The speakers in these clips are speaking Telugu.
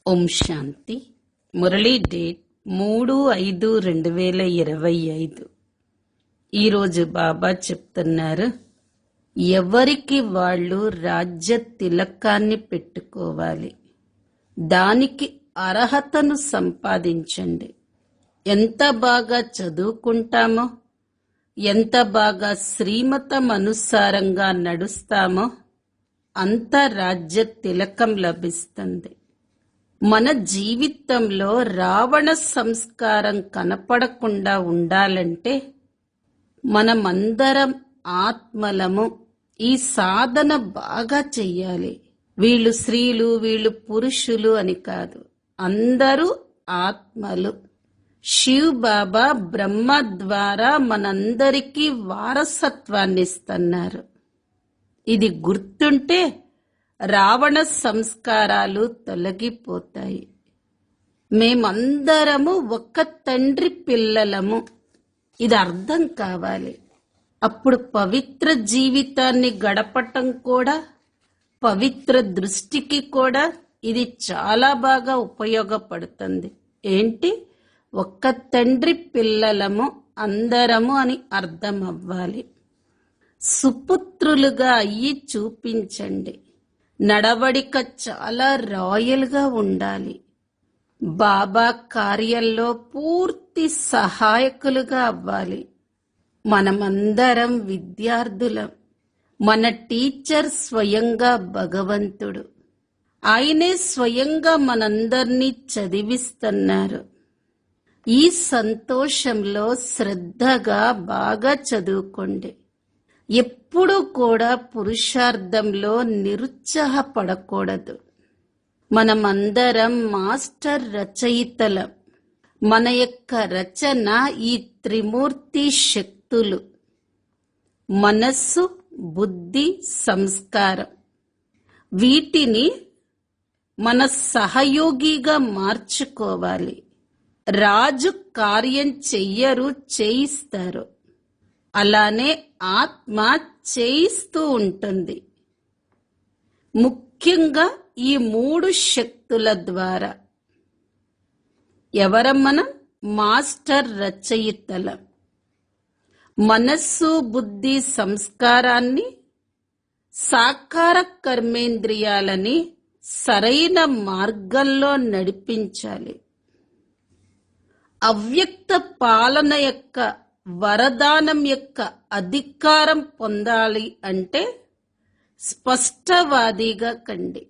ఓం శాంతి. మురళీ డేట్ 3/5/2025. ఈరోజు బాబా చెప్తున్నారు, ఎవరికి వాళ్ళు రాజ్య తిలకాన్ని పెట్టుకోవాలి. దానికి అర్హతను సంపాదించండి. ఎంత బాగా చదువుకుంటామో, ఎంత బాగా శ్రీమతం అనుసారంగా నడుస్తామో అంత రాజ్య తిలకం లభిస్తుంది. మన జీవితంలో రావణ సంస్కారం కనపడకుండా ఉండాలంటే మనమందరం ఆత్మలము. ఈ సాధన బాగా చెయ్యాలి. వీళ్ళు స్త్రీలు, వీళ్ళు పురుషులు అని కాదు, అందరూ ఆత్మలు. శివ్ బాబా బ్రహ్మ ద్వారా మనందరికీ వారసత్వాన్ని ఇస్తున్నారు. ఇది గుర్తుంటే రావణ సంస్కారాలు తొలగిపోతాయి. మేమందరము ఒక్క తండ్రి పిల్లలము, ఇది అర్థం కావాలి. అప్పుడు పవిత్ర జీవితాన్ని గడపటం కూడా, పవిత్ర దృష్టికి కూడా ఇది చాలా బాగా ఉపయోగపడుతుంది. ఏంటి? ఒక్క తండ్రి పిల్లలము అందరము అని అర్థం అవ్వాలి. సుపుత్రులుగా అయ్యి చూపించండి. నడవడిక చాలా రాయల్గా ఉండాలి. బాబా కార్యాల్లో పూర్తి సహాయకులుగా అవ్వాలి. మనమందరం విద్యార్థులం. మన టీచర్ స్వయంగా భగవంతుడు. ఆయనే స్వయంగా మనందర్నీ చదివిస్తున్నారు. ఈ సంతోషంలో శ్రద్ధగా బాగా చదువుకోండి. ఎప్పుడూ కూడా పురుషార్థంలో నిరుత్సాహపడకూడదు. మనమందరం మాస్టర్ రచయితలం. మన యొక్క రచన ఈ త్రిమూర్తి శక్తులు: మనస్సు, బుద్ధి, సంస్కారం. వీటిని మన సహయోగిగా మార్చుకోవాలి. రాజు కార్యం చెయ్యరు, చేయిస్తారు. అలానే ఆత్మ చేయిస్తూ ఉంటుంది. ముఖ్యంగా ఈ 3 శక్తుల ద్వారా. ఎవరం మనం? మాస్టర్ రచయితలం. మనస్సు, బుద్ధి, సంస్కారాన్ని, సాకార కర్మేంద్రియాలని సరైన మార్గంలో నడిపించాలి. అవ్యక్త పాలన యొక్క వరదానం యొక్క అధికారం పొందాలి అంటే స్పష్టవాదిగా కండి.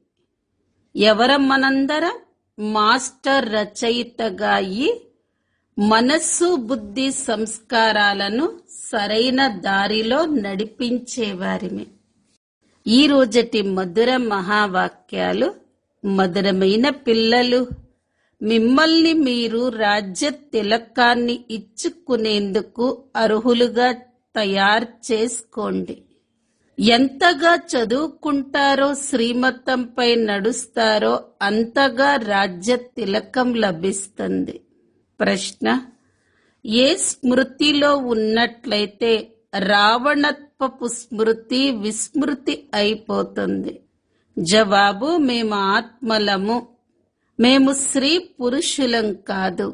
ఎవరం మనందరం? మాస్టర్ రచయితగా అయ్యి మనస్సు, బుద్ధి, సంస్కారాలను సరైన దారిలో నడిపించేవారిమే. ఈ రోజటి మధుర మహావాక్యాలు: మధురమైన పిల్లలు, మిమ్మల్ని మీరు రాజ్య తిలకాన్ని ఇచ్చుకునేందుకు అర్హులుగా తయారు చేసుకోండి. ఎంతగా చదువుకుంటారో, శ్రీమతంపై నడుస్తారో అంతగా రాజ్య తిలకం లభిస్తుంది. ప్రశ్న: ఏ స్మృతిలో ఉన్నట్లయితే రావణత్వపు స్మృతి విస్మృతి అయిపోతుంది? జవాబు: మేము ఆత్మలము. మేము స్త్రీ పురుషులం కాదు.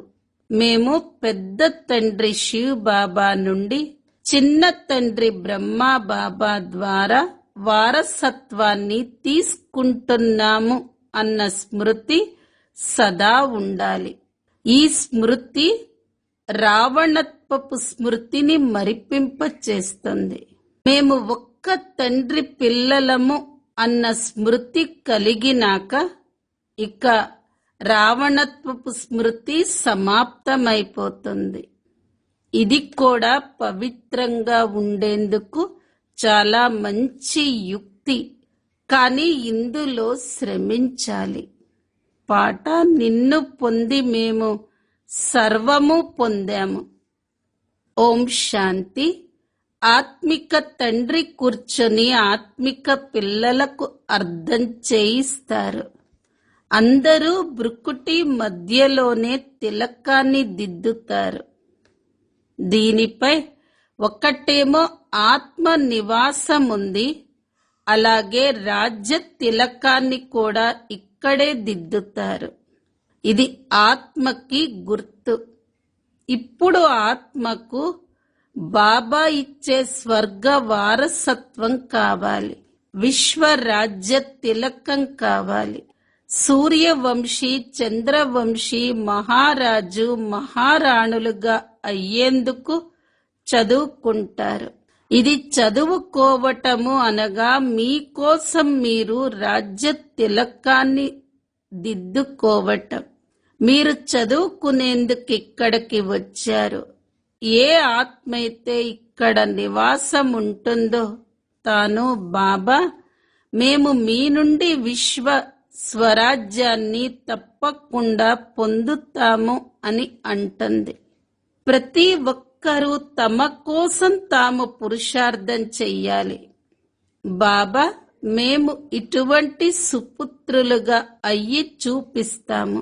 మేము పెద్ద తండ్రి శివ్ బాబా నుండి చిన్న తండ్రి బ్రహ్మా బాబా ద్వారా వారసత్వాన్ని తీసుకుంటున్నాము అన్న స్మృతి సదా ఉండాలి. ఈ స్మృతి రావణత్వపు స్మృతిని మరిపింపచేస్తుంది. మేము ఒక్క తండ్రి పిల్లలము అన్న స్మృతి కలిగినాక ఇక రావణత్వపు స్మృతి సమాప్తమైపోతుంది. ఇది కూడా పవిత్రంగా ఉండేందుకు చాలా మంచి యుక్తి. కానీ ఇందులో శ్రమించాలి. పాట: నిన్ను పొంది మేము సర్వము పొందాము. ఓం శాంతి. ఆత్మిక తండ్రి కూర్చొని ఆత్మిక పిల్లలకు అర్థం చేయిస్తారు. అందరూ భృకుటి మధ్యలోనే తిలకాన్ని దిద్దుతారు. దీనిపై ఒకటేమో ఆత్మ నివాసం ఉంది, అలాగే రాజ్య తిలకాన్ని కూడా ఇక్కడే దిద్దుతారు. ఇది ఆత్మకి గుర్తు. ఇప్పుడు ఆత్మకు బాబా ఇచ్చే స్వర్గ వారసత్వం కావాలి. విశ్వరాజ్య తిలకం కావాలి. సూర్యవంశీ, చంద్రవంశీ, మహారాజు, మహారాణులుగా అయ్యేందుకు చదువుకుంటారు. ఇది చదువుకోవటము అనగా మీకోసం మీరు రాజ్య తిలకాన్ని దిద్దుకోవటం. మీరు చదువుకునేందుకు ఇక్కడికి వచ్చారు. ఏ ఆత్మ అయితే ఇక్కడ నివాసం ఉంటుందో తాను బాబా మేము మీ నుండి విశ్వ స్వరాజ్యాన్ని తప్పకుండా పొందుతాము అని అంటుంది. ప్రతి ఒక్కరూ తమ కోసం తాము పురుషార్థం చెయ్యాలి. బాబా మేము ఇటువంటి సుపుత్రులుగా అయ్యి చూపిస్తాము.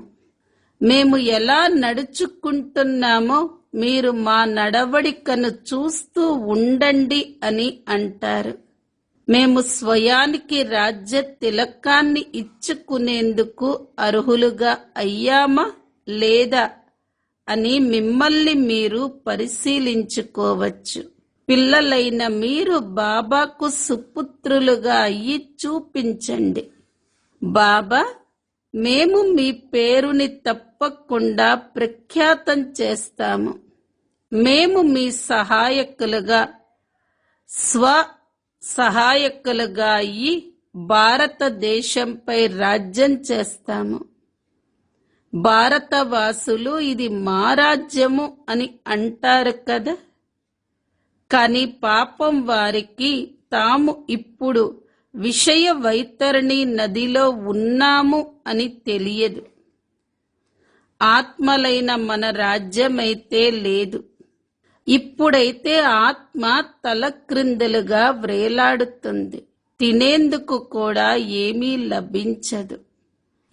మేము ఎలా నడుచుకుంటున్నామో మీరు మా నడవడికను చూస్తూ ఉండండి అని అంటారు. మేము స్వయానికి రాజ్య తిలకాన్ని ఇచ్చుకునేందుకు అర్హులుగా అయ్యామా లేదా అని మిమ్మల్ని మీరు పరిశీలించుకోవచ్చు. పిల్లలైన మీరు బాబాకు సుపుత్రులుగా అయ్యి చూపించండి. బాబా మేము మీ పేరుని తప్పకుండా ప్రఖ్యాతం చేస్తాము. మేము మీ సహాయకులుగా సహాయకులుగా అయ్యి భారతదేశంపై రాజ్యం చేస్తాము. భారతవాసులు ఇది మా రాజ్యము అని అంటారు కదా, కానీ పాపం వారికి తాము ఇప్పుడు విషయ వైతరణి నదిలో ఉన్నాము అని తెలియదు. ఆత్మలైన మన రాజ్యమైతే లేదు. ఇప్పుడైతే ఆత్మ తలక్రిందులుగా వ్రేలాడుతుంది. తినేందుకు కూడా ఏమీ లభించదు.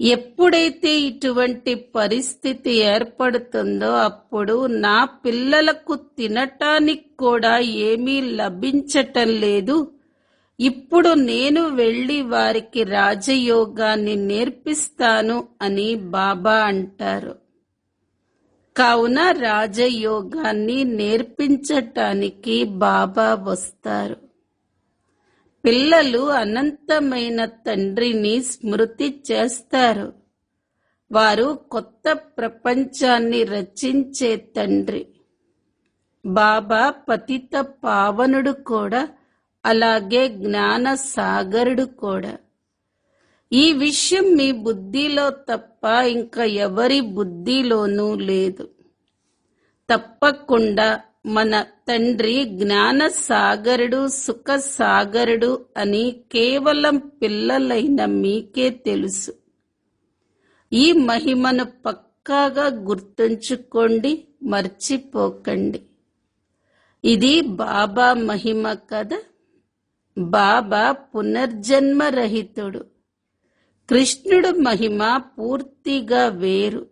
ఎప్పుడైతే ఇటువంటి పరిస్థితి ఏర్పడుతుందో అప్పుడు నా పిల్లలకు తినటానికి కూడా ఏమీ లభించటం లేదు. ఇప్పుడు నేను వెళ్లి వారికి రాజయోగాన్ని నేర్పిస్తాను అని బాబా అంటారు. కావున రాజయోగాన్ని నేర్పించటానికి బాబా వస్తారు. పిల్లలు అనంతమైన తండ్రిని స్మృతి చేస్తారు. వారు కొత్త ప్రపంచాన్ని రచించే తండ్రి. బాబా పతిత పావనుడు కూడా, అలాగే జ్ఞాన సాగరుడు కూడా. ఈ విషయం మీ బుద్ధిలో తప్ప ఇంకా ఎవరి బుద్ధిలోనూ లేదు. తప్పకుండా మన తండ్రి జ్ఞాన సాగరుడు, సుఖ సాగరుడు అని కేవలం పిల్లలైన మీకే తెలుసు. ఈ మహిమను పక్కాగా గుర్తుంచుకోండి, మర్చిపోకండి. ఇది బాబా మహిమ కదా. బాబా పునర్జన్మ రహితుడు. కృష్ణుడు మహిమ పూర్తిగా వేరు.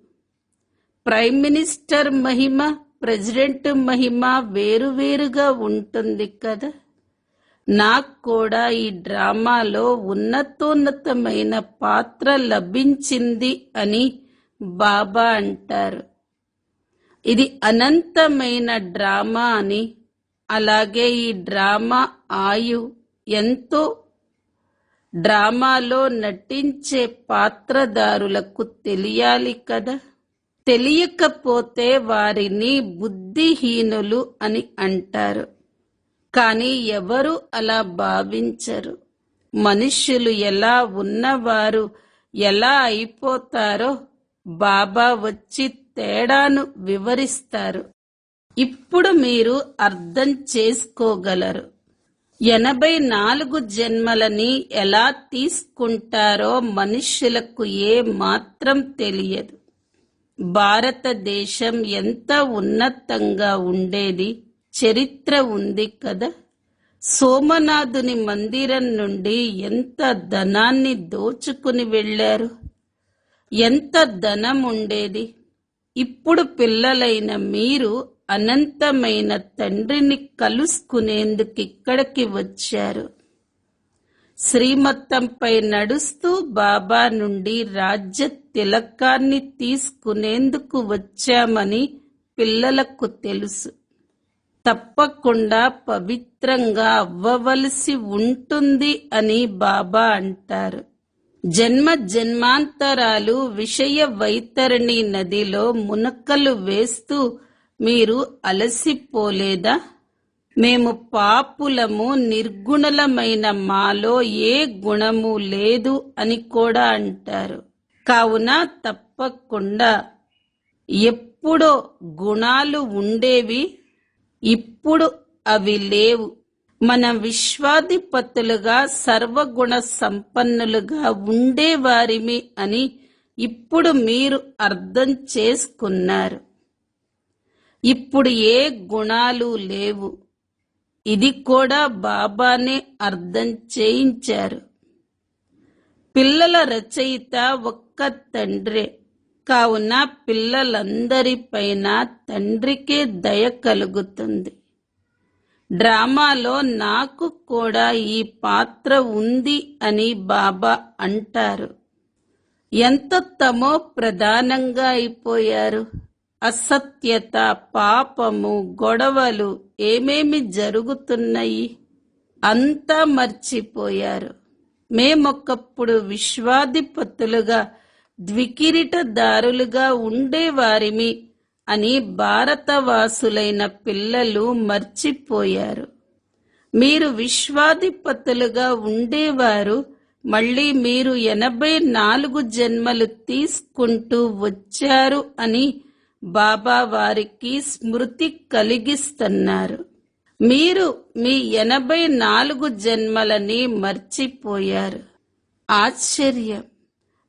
ప్రైమ్ మినిస్టర్ మహిమ, ప్రెసిడెంట్ మహిమ వేరువేరుగా ఉంటుంది కదా. నాకు కూడా ఈ డ్రామాలో ఉన్నతోన్నతమైన పాత్ర లభించింది అని బాబా అంటారు. ఇది అనంతమైన డ్రామా అని, అలాగే ఈ డ్రామా ఎంతో డ్రామాలో నటించే పాత్రదారులకు తెలియాలి కదా. తెలియకపోతే వారిని బుద్ధిహీనులు అని అంటారు. కానీ ఎవరు అలా భావించరు. మనుష్యులు ఎలా ఉన్నవారు ఎలా అయిపోతారో బాబా వచ్చి తేడాను వివరిస్తారు. ఇప్పుడు మీరు అర్థం చేసుకోగలరు. 84 జన్మలని ఎలా తీసుకుంటారో మనుష్యులకు ఏ మాత్రం తెలియదు. భారతదేశం ఎంత ఉన్నతంగా ఉండేది చరిత్ర ఉంది కదా. సోమనాథుని మందిరం నుండి ఎంత ధనాన్ని దోచుకుని వెళ్ళారు. ఎంత ధనం ఉండేది. ఇప్పుడు పిల్లలైన మీరు అనంతమైన తండ్రిని కలుసుకునేందుకు ఇక్కడికి వచ్చారు. శ్రీమతంపై నడుస్తూ బాబా నుండి రాజ్య తిలకాన్ని తీసుకునేందుకు వచ్చామని పిల్లలకు తెలుసు. తప్పకుండా పవిత్రంగా అవ్వవలసి ఉంటుంది అని బాబా అంటారు. జన్మ జన్మాంతరాలు విషయ వైతరణి నదిలో మునకలు వేస్తూ మీరు అలసిపోలేదా? మేము పాపులము, నిర్గుణలమైన మాలో ఏ గుణము లేదు అని కూడా అంటారు. కావున తప్పకుండా ఎప్పుడో గుణాలు ఉండేవి, ఇప్పుడు అవి లేవు. మన విశ్వాధిపతులుగా సర్వగుణ సంపన్నులుగా ఉండేవారిమి అని ఇప్పుడు మీరు అర్థం చేసుకున్నారు. ఇప్పుడు ఏ గుణాలు లేవు. ఇది కూడా బాబానే అర్థం చేయించారు. పిల్లల రచయిత ఒక్క తండ్రే. కావున పిల్లలందరిపైన తండ్రికే దయ కలుగుతుంది. డ్రామాలో నాకు కూడా ఈ పాత్ర ఉంది అని బాబా అంటారు. ఎంత తమో ప్రధానంగా అయిపోయారు. అసత్యత, పాపము, గొడవలు ఏమేమి జరుగుతున్నాయి అంతా మర్చిపోయారు. మేమొకప్పుడు విశ్వాధిపతులుగా, ద్వికిరీటదారులుగా ఉండేవారిమి అని భారతవాసులైన పిల్లలు మర్చిపోయారు. మీరు విశ్వాధిపతులుగా ఉండేవారు. మళ్ళీ మీరు 84 జన్మలు తీసుకుంటూ వచ్చారు అని బాబా వారికి స్మృతి కలిగిస్తున్నారు. మీరు మీ 84 జన్మలని మర్చిపోయారు. ఆశ్చర్యం!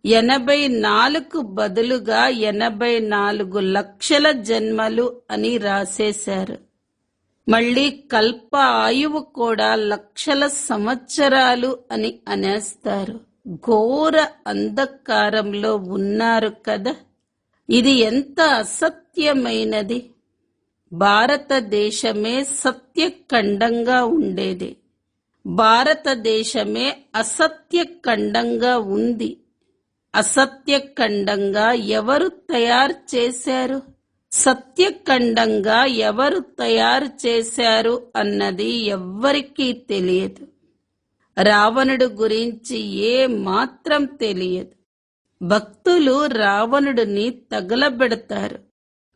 84 బదులుగా 84 లక్షల జన్మలు అని రాసేశారు. మళ్ళీ కల్ప ఆయువు కూడా లక్షల సంవత్సరాలు అని అనేస్తారు. ఘోర అంధకారంలో ఉన్నారు కదా. ఇది ఎంత అసత్యమైనది. భారతదేశమే సత్యఖండంగా ఉండేది. భారతదేశమే అసత్యఖండంగా ఉంది. అసత్యఖండంగా ఎవరు తయారు చేశారు? సత్యఖండంగా ఎవరు తయారు చేశారు అన్నది ఎవ్వరికీ తెలియదు. రావణుడు గురించి ఏ మాత్రం తెలియదు. భక్తులు రావణుడిని తగలబెడతారు.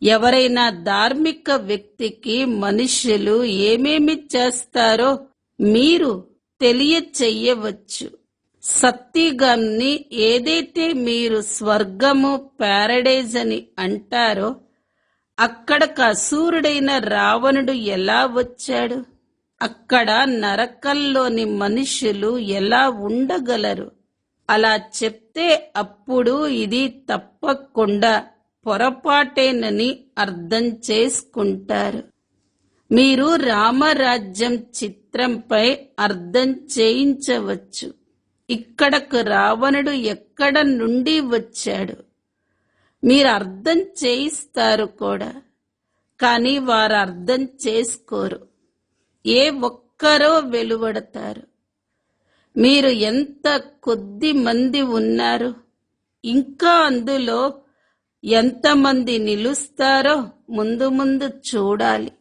ఎవరైనా ధార్మిక వ్యక్తికి మనుష్యులు ఏమేమి చేస్తారో మీరు తెలియచెయ్యవచ్చు. సత్యగాన్ని ఏదైతే మీరు స్వర్గము, ప్యారడైజ్ అని అంటారో అక్కడకు అసూరుడైన రావణుడు ఎలా వచ్చాడు? అక్కడ నరకంలోని మనుషులు ఎలా ఉండగలరు? అలా చెప్తే అప్పుడు ఇది తప్పకుండా పొరపాటేనని అర్థం చేసుకుంటారు. మీరు రామరాజ్యం చిత్రంపై అర్థం చేయించవచ్చు. ఇక్కడకు రావణుడు ఎక్కడ నుండి వచ్చాడు మీరు అర్థం చేయిస్తారు కూడా. కానీ వారు అర్థం చేసుకోరు. ఏ ఒక్కరో వెలువడతారు. మీరు ఎంత కొద్ది మంది ఉన్నారు, ఇంకా అందులో ఎంతమంది నిలుస్తారో ముందు ముందు చూడాలి.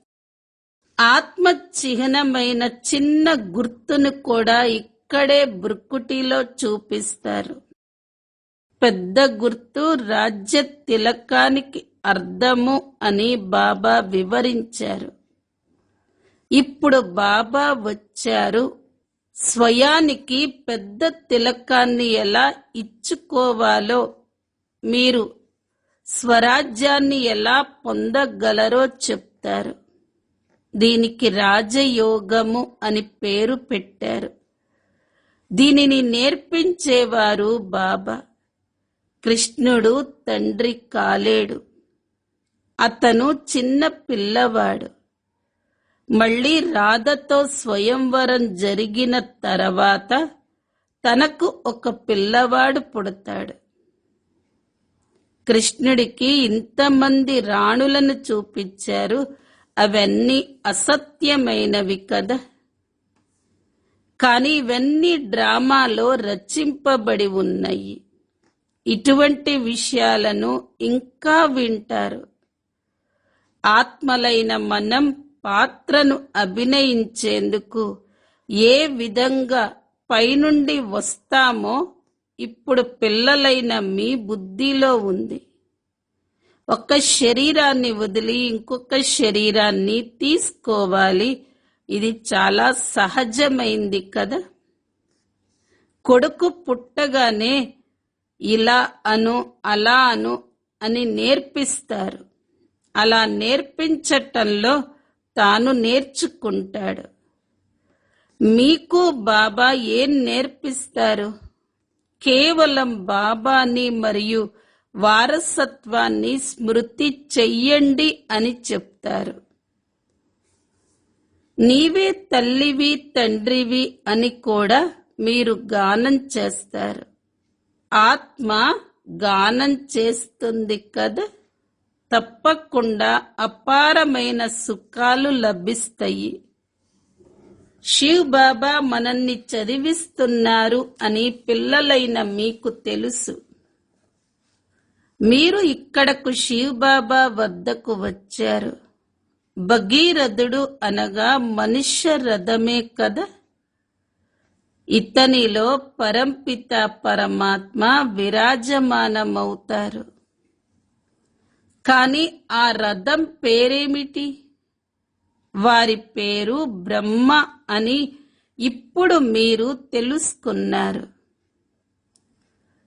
ఆత్మ చిహ్నమైన చిన్న గుర్తును కూడా ఇక్కడే భృకుటిలో చూపిస్తారు. పెద్ద గుర్తు రాజ్య తిలకానికి అర్థము అని బాబా వివరించారు. ఇప్పుడు బాబా వచ్చారు. స్వయానికి పెద్ద తిలకాన్ని ఎలా ఇచ్చుకోవాలో, మీరు స్వరాజ్యాన్ని ఎలా పొందగలరో చెప్తారు. దీనికి రాజయోగము అని పేరు పెట్టారు. దీనిని నేర్పించేవారు బాబా. కృష్ణుడు తండ్రి కాలేడు. అతను చిన్న పిల్లవాడు. మళ్ళీ రాధతో స్వయంవరం జరిగిన తర్వాత తనకు ఒక పిల్లవాడు పుడతాడు. కృష్ణుడికి ఇంతమంది రాణులను చూపించారు. అవన్నీ అసత్యమైనవి కదా. కానీ ఇవన్నీ డ్రామాలో రచింపబడి ఉన్నాయి. ఇటువంటి విషయాలను ఇంకా వింటారు. ఆత్మలైన మనం పాత్రను అభినయించేందుకు ఏ విధంగా పైనుండి వస్తామో ఇప్పుడు పిల్లలైన మీ బుద్ధిలో ఉంది. ఒక శరీరాన్ని వదిలి ఇంకొక శరీరాన్ని తీసుకోవాలి. ఇది చాలా సహజమైంది కదా. కొడుకు పుట్టగానే ఇలా అను అలా అను అని నేర్పిస్తారు. అలా నేర్పించటంలో తాను నేర్చుకుంటాడు. మీకు బాబా ఏం నేర్పిస్తారు? కేవలం బాబాని మరియు వారసత్వాన్ని స్మృతి చెయ్యండి అని చెప్తారు. నీవే తల్లివి తండ్రివి అని కూడా మీరు గానం చేస్తారు. ఆత్మ గానం చేస్తుంది కదా. తప్పకుండా అపారమైన సుఖాలు లభిస్తాయి. శివ్ బాబా మనల్ని చదివిస్తున్నారు అని పిల్లలైన మీకు తెలుసు. మీరు ఇక్కడకు శివ్ బాబా వద్దకు వచ్చారు. భగీరథుడు అనగా మనుష్య రథమే కదా. ఇతనిలో పరంపిత పరమాత్మ విరాజమానమవుతారు. కాని ఆ రథం పేరేమిటి? వారి పేరు బ్రహ్మ అని ఇప్పుడు మీరు తెలుసుకున్నారు.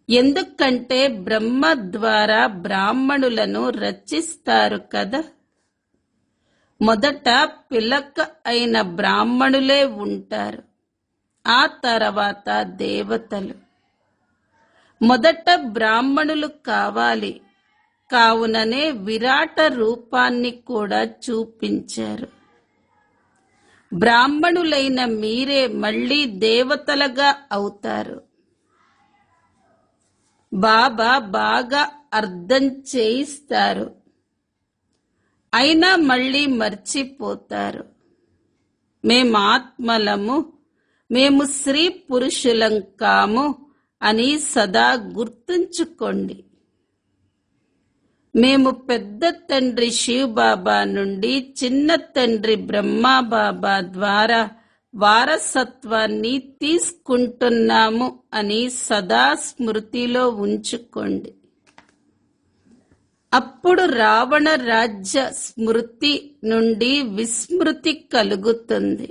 ఎందుకంటే బ్రహ్మ ద్వారా బ్రాహ్మణులను రచిస్తారు కదా. మొదట పిలక అయిన బ్రాహ్మణులే ఉంటారు. ఆ తర్వాత దేవతలు. మొదట బ్రాహ్మణులు కావాలి. కావుననే విరాట రూపాన్ని కూడా చూపించారు. బ్రాహ్మణులైన మీరే మళ్ళీ దేవతలుగా అవుతారు. బాబా బాగా అర్థం చేయిస్తారు. అయినా మళ్ళీ మర్చిపోతారు. మేము ఆత్మలము, మేము స్త్రీ పురుషులం కాము అని సదా గుర్తుంచుకోండి. మేము పెద్ద తండ్రి శివ్ బాబా నుండి చిన్న తండ్రి బ్రహ్మా బాబా ద్వారా వారసత్వాన్ని తీసుకుంటున్నాము అని సదా స్మృతిలో ఉంచుకోండి. అప్పుడు రావణ రాజ్య స్మృతి నుండి విస్మృతి కలుగుతుంది.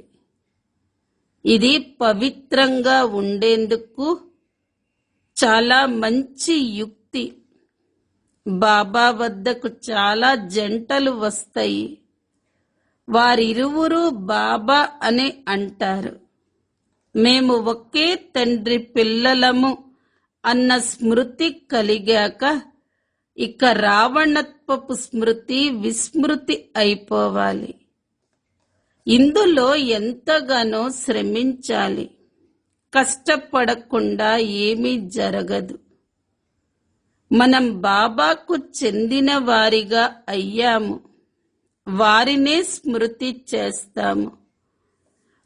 ఇది పవిత్రంగా ఉండేందుకు చాలా మంచి యుక్తి. బాబా వద్దకు చాలా జంటలు వస్తాయి. వారిరువురు బాబా అని అంటారు. మేము ఒకే తండ్రి పిల్లలము అన్న స్మృతి కలిగాక ఇక రావణత్వపు స్మృతి విస్మృతి అయిపోవాలి. ఇందులో ఎంతగానో శ్రమించాలి. కష్టపడకుండా ఏమీ జరగదు. మనం బాబాకు చెందిన వారిగా అయ్యాము. వారినే స్మృతి చేస్తాము.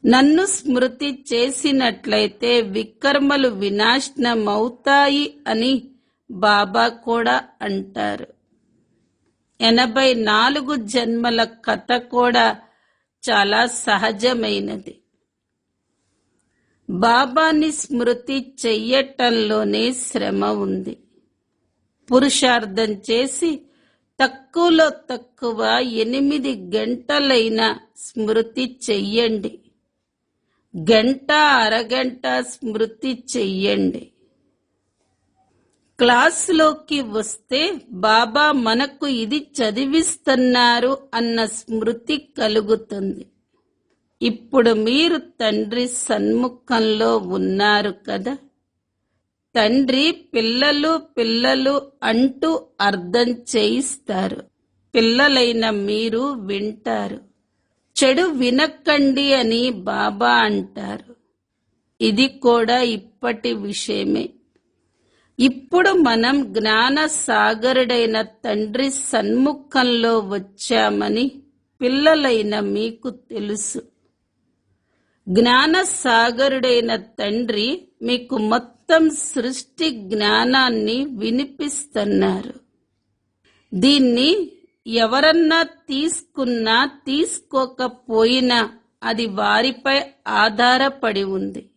నన్ను స్మృతి చేసినట్లయితే వికర్మలు వినాశనమవుతాయి అని బాబా కూడా అంటారు. 84 జన్మల కథ కూడా చాలా సహజమైనది. బాబాని స్మృతి చెయ్యటంలోనే శ్రమ ఉంది. పురుషార్థం చేసి తక్కువలో తక్కువ 8 గంటలైనా స్మృతి చెయ్యండి. గంట అరగంట స్మృతి చెయ్యండి. క్లాసులోకి వస్తే బాబా మనకు ఇది చదివిస్తున్నారు అన్న స్మృతి కలుగుతుంది. ఇప్పుడు మీరు తండ్రి సన్ముఖంలో ఉన్నారు కదా. తండ్రి పిల్లలు పిల్లలు అంటూ అర్థం చేయిస్తారు. పిల్లలైన మీరు వింటారు. చెడు వినకండి అని బాబా అంటారు. ఇది కూడా ఇప్పటి విషయమే. ఇప్పుడు మనం జ్ఞాన సాగరుడైన తండ్రి సన్ముఖంలో వచ్చామని పిల్లలైన మీకు తెలుసు. జ్ఞాన సాగరుడైన తండ్రి మీకు మొత్తం సృష్టి జ్ఞానాన్ని వినిపిస్తున్నారు. దీన్ని ఎవరన్నా తీసుకున్నా తీసుకోకపోయినా అది వారిపై ఆధారపడి ఉంది.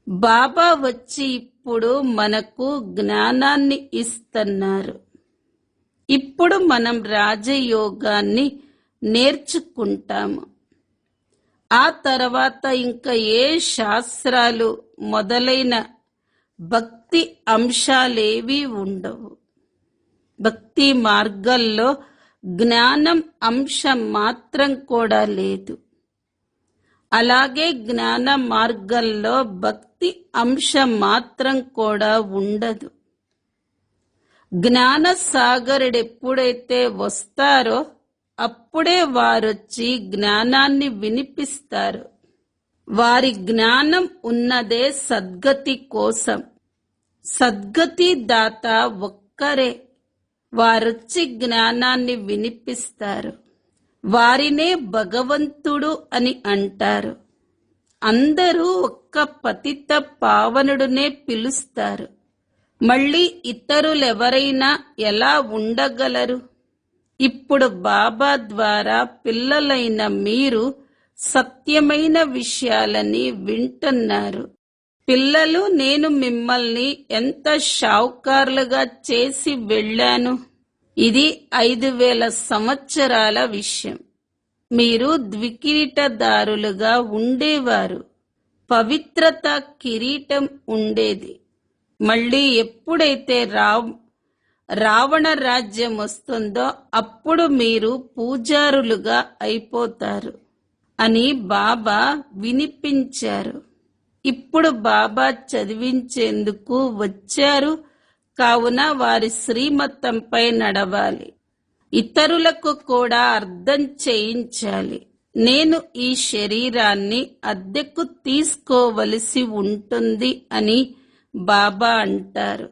బాబా వచ్చి ఇప్పుడు మనకు జ్ఞానాన్ని ఇస్తున్నారు. ఇప్పుడు మనం రాజయోగాన్ని నేర్చుకుంటాము. ఆ తర్వాత ఇంకా ఏ శాస్త్రాలు మొదలైన భక్తి అంశాలేవీ ఉండవు. భక్తి మార్గంలో జ్ఞానం అంశం మాత్రం కూడా లేదు. అలాగే జ్ఞాన మార్గంలో భక్తి అంశం మాత్రం కూడా ఉండదు. జ్ఞాన సాగరుడెప్పుడైతే వస్తారో అప్పుడే వారొచ్చి జ్ఞానాన్ని వినిపిస్తారు. వారి జ్ఞానం ఉన్నదే సద్గతి కోసం. సద్గతి దాత ఒక్కరే. వారొచ్చి జ్ఞానాన్ని వినిపిస్తారు. వారినే భగవంతుడు అని అంటారు. అందరూ ఒక్క పతిత పావనుడునే పిలుస్తారు. మళ్ళీ ఇతరులెవరైనా ఎలా ఉండగలరు? ఇప్పుడు బాబా ద్వారా పిల్లలైన మీరు సత్యమైన విషయాలని వింటున్నారు. పిల్లలు, నేను మిమ్మల్ని ఎంత షావుకారులుగా చేసి వెళ్ళాను. ఇది 5000 సంవత్సరాల విషయం. మీరు ద్వికిరీటదారులుగా ఉండేవారు. పవిత్రత కిరీటం ఉండేది. మళ్ళీ ఎప్పుడైతే రావణ రాజ్యం వస్తుందో అప్పుడు మీరు పూజారులుగా అయిపోతారు అని బాబా వినిపించారు. ఇప్పుడు బాబా చదివించేందుకు వచ్చారు. కావున వారి శ్రీమతంపై నడవాలి. ఇతరులకు కూడా అర్థం చేయించాలి. నేను ఈ శరీరాన్ని అద్దెకు తీసుకోవలసి ఉంటుంది అని బాబా అంటారు.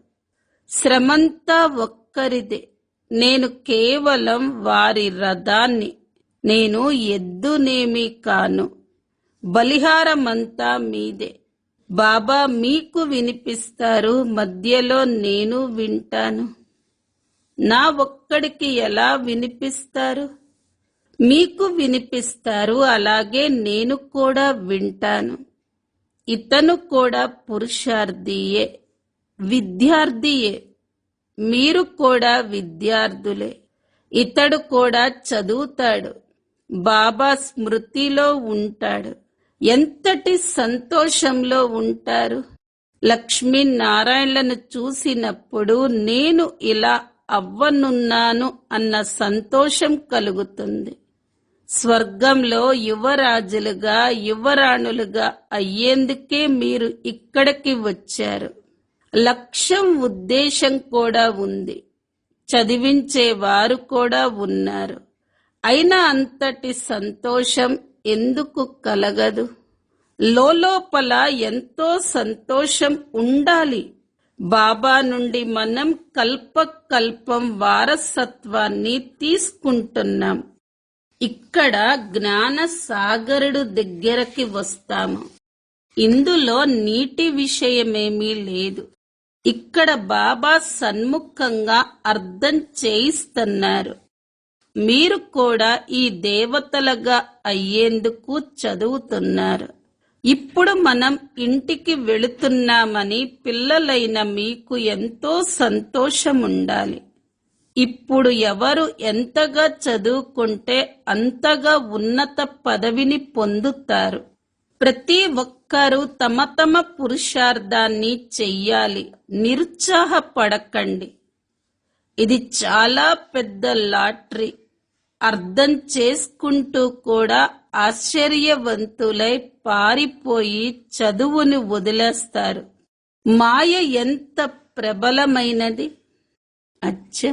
శ్రమంతా ఒక్కరిదే. నేను కేవలం వారి రథాన్ని. నేను ఎద్దునేమీ కాను. బలిహారమంతా మీదే. బాబా మీకు వినిపిస్తారు. మధ్యలో నేను వింటాను. నా ఒక్కడికి ఎలా వినిపిస్తారు? మీకు వినిపిస్తారు. అలాగే నేను కూడా వింటాను. ఇతను కూడా పురుషార్థియే, విద్యార్థియే. మీరు కూడా విద్యార్థులే. ఇతడు కూడా చదువుతాడు. బాబా స్మృతిలో ఉంటాడు. ఎంతటి సంతోషంలో ఉంటారు. లక్ష్మీనారాయణలను చూసినప్పుడు నేను ఇలా అవ్వనున్నాను అన్న సంతోషం కలుగుతుంది. స్వర్గంలో యువరాజులుగా యువరాణులుగా అయ్యేందుకే మీరు ఇక్కడికి వచ్చారు. లక్ష్యం, ఉద్దేశం కూడా ఉంది. చదివించే వారు కూడా ఉన్నారు. అయినా అంతటి సంతోషం ఎందుకు కలగదు? లోపల ఎంతో సంతోషం ఉండాలి. బాబా నుండి మనం కల్పకల్పం వారసత్వాన్ని తీసుకుంటున్నాం. ఇక్కడ జ్ఞాన సాగరుడు దగ్గరకి వస్తాము. ఇందులో నీటి విషయమేమీ లేదు. ఇక్కడ బాబా సన్ముఖంగా అర్థం చేయిస్తున్నారు. మీరు కూడా ఈ దేవతలుగా అయ్యేందుకు చదువుతున్నారు. ఇప్పుడు మనం ఇంటికి వెళుతున్నామని పిల్లలైన మీకు ఎంతో సంతోషం ఉండాలి. ఇప్పుడు ఎవరు ఎంతగా చదువుకుంటే అంతగా ఉన్నత పదవిని పొందుతారు. ప్రతి ఒక్కరూ తమ తమ పురుషార్థాన్ని చెయ్యాలి. నిరుత్సాహపడకండి. ఇది చాలా పెద్ద లాటరీ. అర్థం చేసుకుంటూ కూడా ఆశ్చర్యవంతులై పారిపోయి చదువుని వదిలేస్తారు. మాయ ఎంత ప్రబలమైనది. అచ్చా,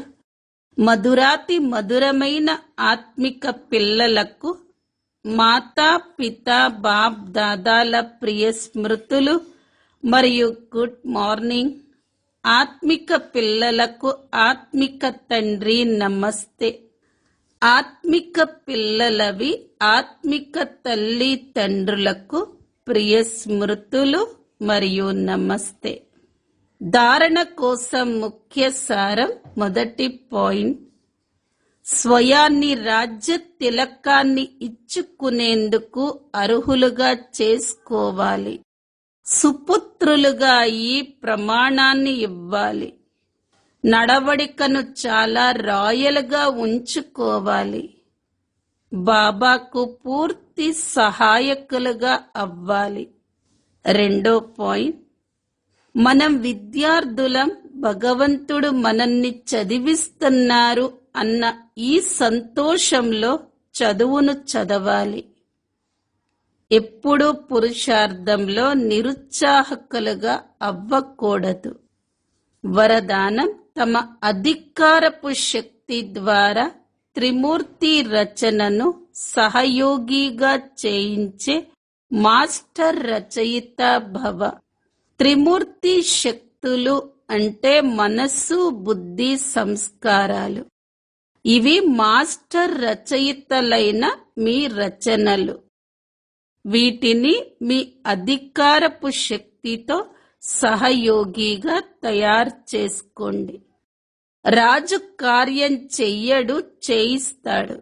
మధురాతి మధురమైన ఆత్మిక పిల్లలకు మాతా పిత బాప్ దాదాల ప్రియ స్మృతులు మరియు గుడ్ మార్నింగ్. ఆత్మిక పిల్లలకు ఆత్మిక తండ్రి నమస్తే. ఆత్మిక పిల్లలవి ఆత్మిక తల్లి తండ్రులకు ప్రియ స్మృతులు మరియు నమస్తే. ధారణ కోసం ముఖ్య సారం. మొదటి పాయింట్, స్వయాన్ని రాజ్య తిలకాన్ని ఇచ్చుకునేందుకు అర్హులుగా చేసుకోవాలి. సుపుత్రులుగా ఈ ప్రమాణాన్ని ఇవ్వాలి. నడవడికను చాలా రాయల్గా ఉంచుకోవాలి. బాబాకు పూర్తి సహాయకులుగా అవ్వాలి. రెండో పాయింట్, మనం విద్యార్థులం, భగవంతుడు మనల్ని చదివిస్తున్నారు అన్న ఈ సంతోషంలో చదువును చదవాలి. ఎప్పుడూ పురుషార్థంలో నిరుత్సాహకులుగా అవ్వకూడదు. వరదానం, తమ అధికారపు శక్తి ద్వారా త్రిమూర్తి రచనను సహయోగిగా చేయించే మాస్టర్ రచయిత భవ. త్రిమూర్తి శక్తులు అంటే మనస్సు, బుద్ధి, సంస్కారాలు. ఇవి మాస్టర్ రచయితలైన మీ రచనలు. వీటిని మీ అధికారపు శక్తితో సహయోగిగా తయారు చేసుకోండి. రాజు కార్యం చెయ్యడు, చేయిస్తాడు.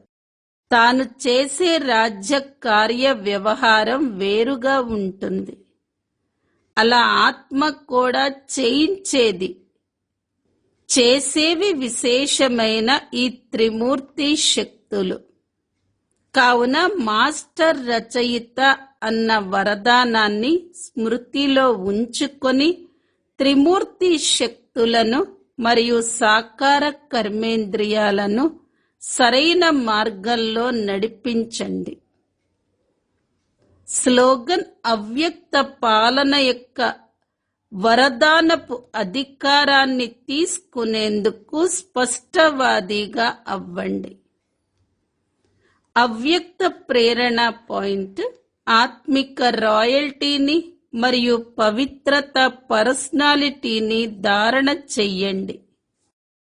తాను చేసే రాజ్య కార్య వ్యవహారం వేరుగా ఉంటుంది. అలా ఆత్మ కూడా చేయించేది, చేసేవి విశేషమైన ఈ త్రిమూర్తి శక్తులు. కావున మాస్టర్ రచయిత అన్న వరదానాన్ని స్మృతిలో ఉంచుకొని త్రిమూర్తి శక్తులను మరియు సాకార కర్మేంద్రియాలను సరైన మార్గంలో నడిపించండి. స్లోగన్, అవ్యక్త పాలన యొక్క వరదానపు అధికారాన్ని తీసుకునేందుకు స్పష్టవాదిగా అవ్వండి. అవ్యక్త ప్రేరణ పాయింట్, ఆత్మిక రాయల్టీని మరియు పవిత్రత పర్సనాలిటీని ధారణ చెయ్యండి.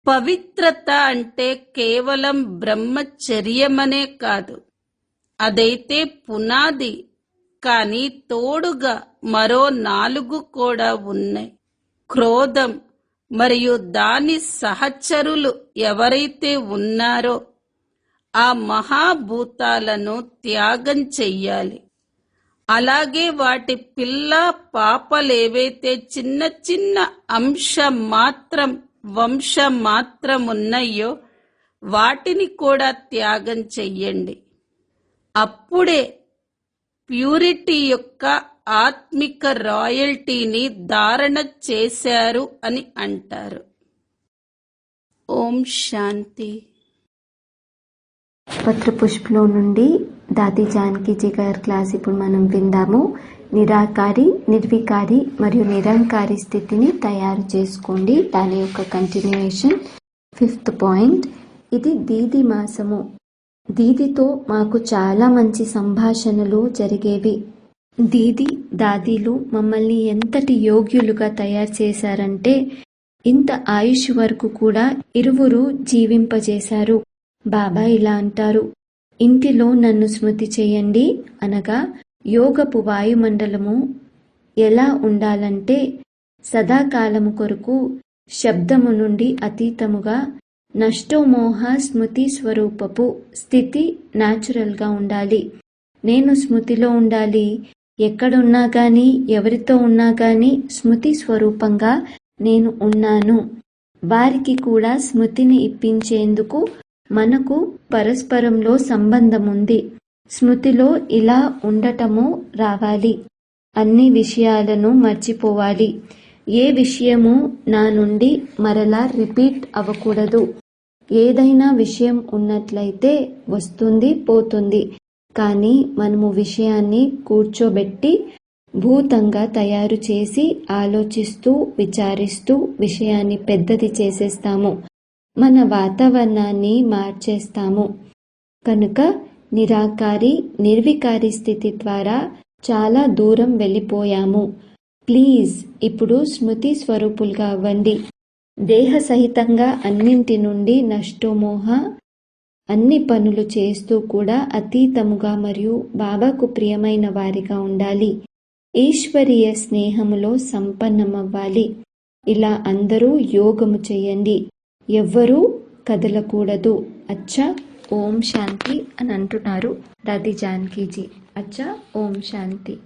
పవిత్రత అంటే కేవలం బ్రహ్మచర్యమనే కాదు, అదైతే పునాది. కానీ తోడుగా మరో 4 కూడా ఉన్నాయి. క్రోధం మరియు దాని సహచరులు ఎవరైతే ఉన్నారో ఆ మహాభూతాలను త్యాగం చెయ్యాలి. అలాగే వాటి పిల్ల పాపలేవైతే చిన్న చిన్న వంశం మాత్రం ఉన్నాయో వాటిని కూడా త్యాగం చెయ్యండి. అప్పుడే ప్యూరిటీ యొక్క ఆత్మిక రాయల్టీని ధారణ చేశారు అని అంటారు. ఓం శాంతి. పత్రపుష్పలో నుండి దాది జానకీజీ గారి క్లాస్ ఇప్పుడు మనం విందాము. నిరాకారి, నిర్వికారి మరియు నిరంకారి స్థితిని తయారు చేసుకోండి. దాని యొక్క కంటిన్యూయేషన్. 5th పాయింట్, ఇది దీది మాసము. దీదితో మాకు చాలా మంచి సంభాషణలు జరిగేవి. దీది దాదీలు మమ్మల్ని ఎంతటి యోగ్యులుగా తయారు చేశారంటే ఇంత ఆయుష్ వరకు కూడా ఇరువురు జీవింపజేశారు. బాబా ఇలా అంటారు, ఇంటిలో నన్ను స్మృతి చేయండి అనగా యోగపు వాయుమండలము ఎలా ఉండాలంటే సదాకాలము కొరకు శబ్దము నుండి అతీతముగా నష్టోమోహ స్మృతి స్వరూపపు స్థితి న్యాచురల్గా ఉండాలి. నేను స్మృతిలో ఉండాలి. ఎక్కడున్నా గాని, ఎవరితో ఉన్నా గాని స్మృతి స్వరూపంగా నేను ఉన్నాను. వారికి కూడా స్మృతిని ఇప్పించేందుకు మనకు పరస్పరంలో సంబంధం ఉంది. స్మృతిలో ఇలా ఉండటము రావాలి. అన్ని విషయాలను మర్చిపోవాలి. ఏ విషయము నా నుండి మరలా రిపీట్ అవ్వకూడదు. ఏదైనా విషయం ఉన్నట్లయితే వస్తుంది, పోతుంది. కానీ మనము విషయాన్ని కూర్చోబెట్టి భూతంగా తయారు చేసి ఆలోచిస్తూ విచారిస్తూ విషయాన్ని పెద్దది చేసేస్తాము. మన వాతావరణాన్ని మార్చేస్తాము. కనుక నిరాకారి, నిర్వికారి స్థితి ద్వారా చాలా దూరం వెళ్ళిపోయాము. ప్లీజ్ ఇప్పుడు స్మృతి స్వరూపులుగా అవ్వండి. దేహ సహితంగా అన్నింటి నుండి నష్టోమోహ అన్ని పనులు చేస్తూ కూడా అతీతముగా మరియు బాబాకు ప్రియమైన వారిగా ఉండాలి. ఈశ్వరీయ స్నేహములో సంపన్నమవ్వాలి. ఇలా అందరూ యోగము చేయండి. ఎవ్వరూ కదలకూడదు. అచ్చా, ఓం శాంతి అని అంటున్నారు దాది జానకీజీ. అచ్చా, ఓం శాంతి.